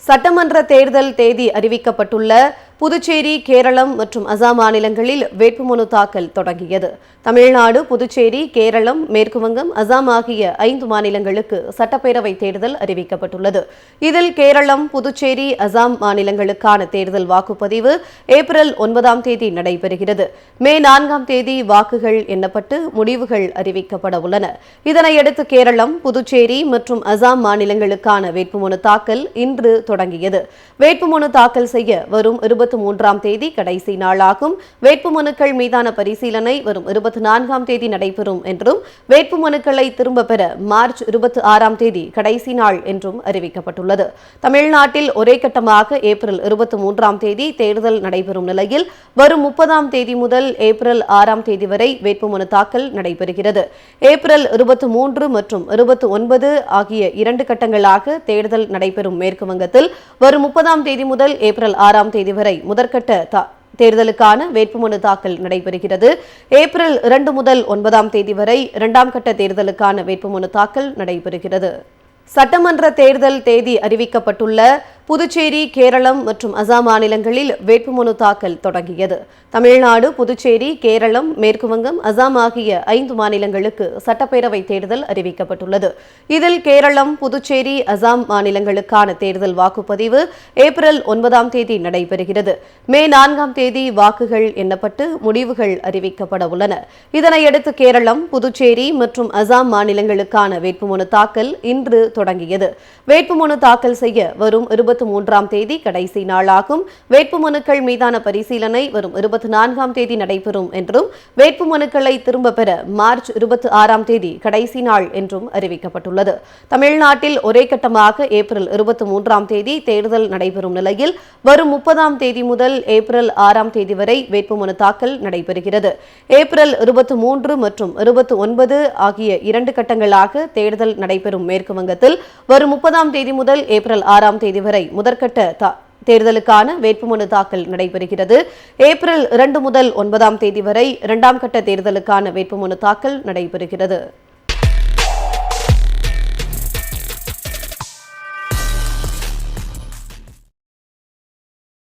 சட்டமன்ற தேர்தல் தேதி அறிவிக்கப்பட்டுள்ள புதுச்சேரி, கேரளம் மற்றும் அசாம் மாநிலங்களில் வேட்புமனு தாக்கல் தொடங்கியது. தமிழ்நாடு, புதுச்சேரி, கேரளம், மேற்குவங்கம், அசாம் ஆகிய 5 மாநிலங்களுக்கு சட்டப்பேரவை தேர்தல் அறிவிக்கப்பட்டுள்ளது. இதில் கேரளம், புதுச்சேரி, அசாம் மாநிலங்களுக்கான தேர்தல் வாக்குப்பதிவு ஏப்ரல் 9ஆம் தேதி நடைபெறுகிறது. மே 4ஆம் தேதி வாக்குகள் எண்ணப்பட்டு முடிவுகள் அறிவிக்கப்பட உள்ளன. இதனையடுத்து கேரளம், புதுச்சேரி மற்றும் அசாம் மாநிலங்களுக்கான வேட்புமனு தாக்கல் இன்று தொடங்கியது. வேட்புமனு தாக்கல் செய்ய வரும் 23ஆம் தேதி கடைசி நாளாகும். வேட்புமனுக்கள் மீதான பரிசீலனை வரும் 24ஆம் தேதி நடைபெறும் என்றும், வேட்புமனுக்களை திரும்ப பெற மார்ச் 26ஆம் தேதி கடைசி நாள் என்றும் அறிவிக்கப்பட்டுள்ளது. தமிழ்நாட்டில் ஒரே கட்டமாக ஏப்ரல் 23ஆம் தேதி தேர்தல் நடைபெறும் நிலையில் வரும் 30ஆம் தேதி முதல் ஏப்ரல் 6ஆம் தேதி வரை வேட்புமனு தாக்கல் நடைபெறுகிறது. ஏப்ரல் 23 மற்றும் 29 ஆகிய 2 கட்டங்களாக தேர்தல் நடைபெறும் மேற்கு வங்கத்தில் வரும் 30ஆம் தேதி முதல் ஏப்ரல் 6ஆம் தேதி வரை முதற்கட்ட தேர்தலுக்கான வேட்புமனு தாக்கல் நடைபெறுகிறது. ஏப்ரல் 2 முதல் 9ஆம் தேதி வரை 2ஆம் கட்ட தேர்தலுக்கான வேட்புமனு தாக்கல் நடைபெறுகிறது. சட்டமன்ற தேர்தல் தேதி அறிவிக்கப்பட்டுள்ள புதுச்சேரி, கேரளம் மற்றும் அசாம் மாநிலங்களில் வேட்புமனு தாக்கல் தொடங்கியது. தமிழ்நாடு, புதுச்சேரி, கேரளம், மேற்குவங்கம், அசாம் ஆகிய 5 மாநிலங்களுக்கு சட்டப்பேரவை தேர்தல் அறிவிக்கப்பட்டுள்ளது. இதில் கேரளம், புதுச்சேரி, அசாம் மாநிலங்களுக்கான தேர்தல் வாக்குப்பதிவு ஏப்ரல் 9ஆம் தேதி நடைபெறுகிறது. மே 4ஆம் தேதி வாக்குகள் எண்ணப்பட்டு முடிவுகள் அறிவிக்கப்பட உள்ளன. இதனையடுத்து கேரளம், புதுச்சேரி மற்றும் அசாம் மாநிலங்களுக்கான வேட்புமனு தாக்கல் இன்று தொடங்கியது. வேட்புமனு தாக்கல் செய்ய வரும் 23ஆம் தேதி கடைசி நாளாகும். வேட்புமனுக்கள் மீதான பரிசீலனை வரும் 24ஆம் தேதி நடைபெறும் என்றும், வேட்புமனுக்களை திரும்ப பெற மார்ச் 26ஆம் தேதி கடைசி நாள் என்றும் அறிவிக்கப்பட்டுள்ளது. தமிழ்நாட்டில் ஒரே கட்டமாக ஏப்ரல் 23ஆம் தேதி தேர்தல் நடைபெறும் நிலையில் வரும் 30ஆம் தேதி முதல் ஏப்ரல் 6ஆம் தேதி வரை வேட்புமனு தாக்கல் நடைபெறுகிறது. ஏப்ரல் 23 மற்றும் 29 ஆகிய 2 கட்டங்களாக தேர்தல் நடைபெறும் மேற்கு வங்கத்தில் வரும் 30ஆம் தேதி முதல் ஏப்ரல் 6ஆம் தேதி வரை முதற்கட்ட தேர்தலுக்கான வேட்புமனு தாக்கல் நடைபெறுகிறது. ஏப்ரல் 2 முதல் 9ஆம் தேதி வரை 2ஆம் கட்ட தேர்தலுக்கான வேட்புமனு தாக்கல் நடைபெறுகிறது.